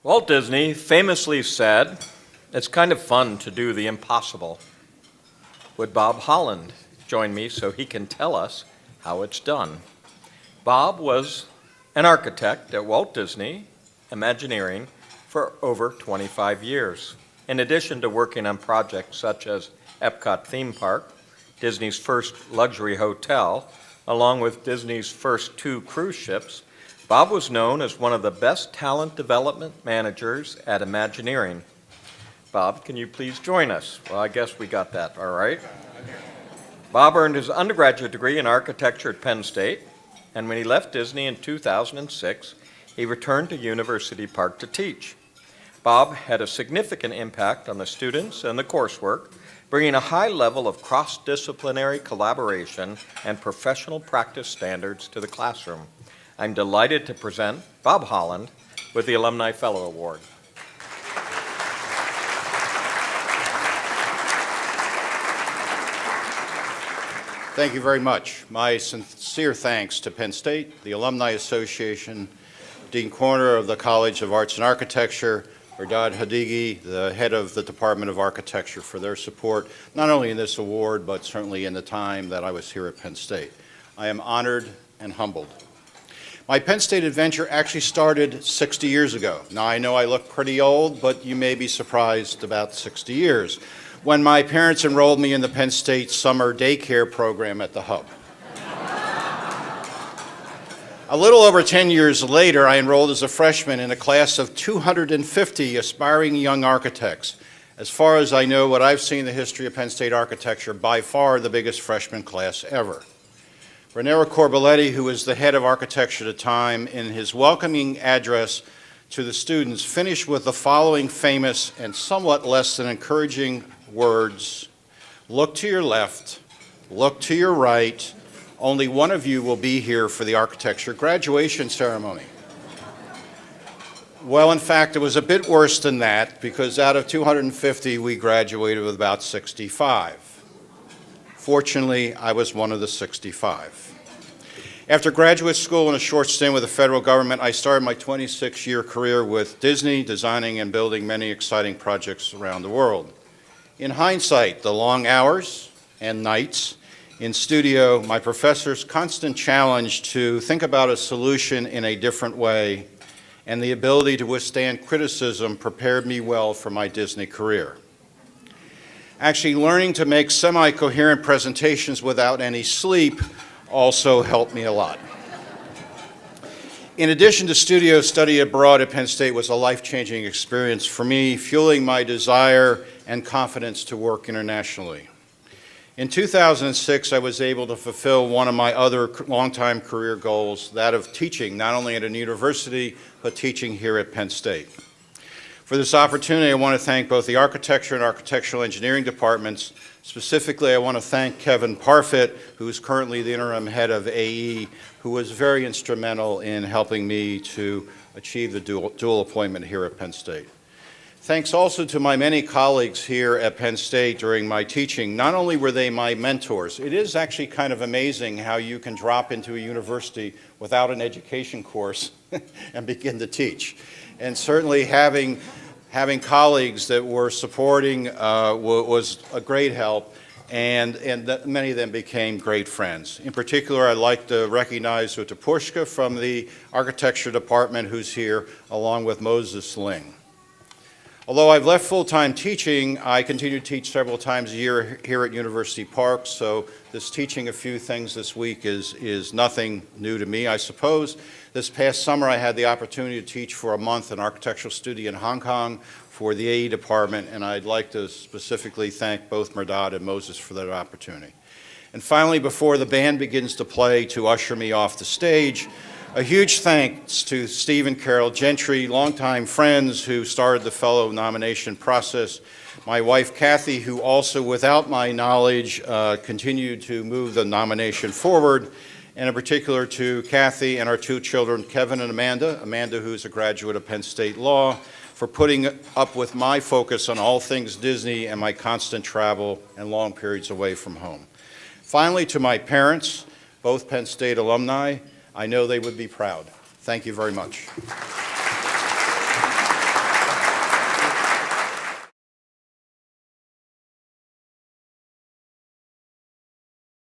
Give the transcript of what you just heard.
Walt Disney famously said, "It's kind of fun to do the impossible." Would Bob Holland join me so he can tell us how it's done? Bob was an architect at Walt Disney Imagineering for over 25 years. In addition to working on projects such as Epcot Theme Park, Disney's first luxury hotel, along with Disney's first 2 cruise ships, Bob was known as one of the best talent development managers at Imagineering. Bob, can you please join us? Well, I guess we got that, all right. Bob earned his undergraduate degree in architecture at Penn State, and when he left Disney in 2006, he returned to University Park to teach. Bob had a significant impact on the students and the coursework, bringing a high level of cross-disciplinary collaboration and professional practice standards to the classroom. I'm delighted to present Bob Holland with the Alumni Fellow Award. Thank you very much. My sincere thanks to Penn State, the Alumni Association, Dean Corner of the College of Arts and Architecture, Mehrdad Hadigi, the head of the Department of Architecture, for their support, not only in this award, but certainly in the time that I was here at Penn State. I am honored and humbled. My Penn State adventure actually started 60 years ago. Now, I know I look pretty old, but you may be surprised about 60 years, when my parents enrolled me in the Penn State summer daycare program at the Hub. A little over 10 years later, I enrolled as a freshman in a class of 250 aspiring young architects. As far as I know, what I've seen in the history of Penn State architecture, by far the biggest freshman class ever. Raniero Corbelletti, who was the head of architecture at the time, in his welcoming address to the students, finished with the following famous and somewhat less than encouraging words: "Look to your left, look to your right. Only one of you will be here for the architecture graduation ceremony." Well, in fact, it was a bit worse than that, because out of 250, we graduated with about 65. Fortunately, I was one of the 65. After graduate school and a short stint with the federal government, I started my 26-year career with Disney, designing and building many exciting projects around the world. In hindsight, the long hours and nights in studio, my professor's constant challenge to think about a solution in a different way, and the ability to withstand criticism prepared me well for my Disney career. Actually, learning to make semi-coherent presentations without any sleep also helped me a lot. In addition to studio, study abroad at Penn State was a life-changing experience for me, fueling my desire and confidence to work internationally. In 2006, I was able to fulfill one of my other longtime career goals, that of teaching, not only at a university, but teaching here at Penn State. For this opportunity, I want to thank both the architecture and architectural engineering departments. Specifically, I want to thank Kevin Parfit, who is currently the interim head of AE, who was very instrumental in helping me to achieve the dual appointment here at Penn State. Thanks also to my many colleagues here at Penn State during my teaching. Not only were they my mentors, it is actually kind of amazing how you can drop into a university without an education course and begin to teach. And certainly having colleagues that were supporting was a great help, and many of them became great friends. In particular, I'd like to recognize Uta Pushka from the architecture department, who's here, along with Moses Ling. Although I've left full-time teaching, I continue to teach several times a year here at University Park, so this teaching a few things this week is nothing new to me, I suppose. This past summer, I had the opportunity to teach for a month an architectural studio in Hong Kong for the AE department, and I'd like to specifically thank both Mehrdad and Moses for that opportunity. And finally, before the band begins to play to usher me off the stage, a huge thanks to Steve and Carol Gentry, longtime friends who started the fellow nomination process, my wife Kathy, who also, without my knowledge, continued to move the nomination forward, and in particular to Kathy and our 2 children, Kevin and Amanda, who's a graduate of Penn State Law, for putting up with my focus on all things Disney and my constant travel and long periods away from home. Finally, to my parents, both Penn State alumni, I know they would be proud. Thank you very much.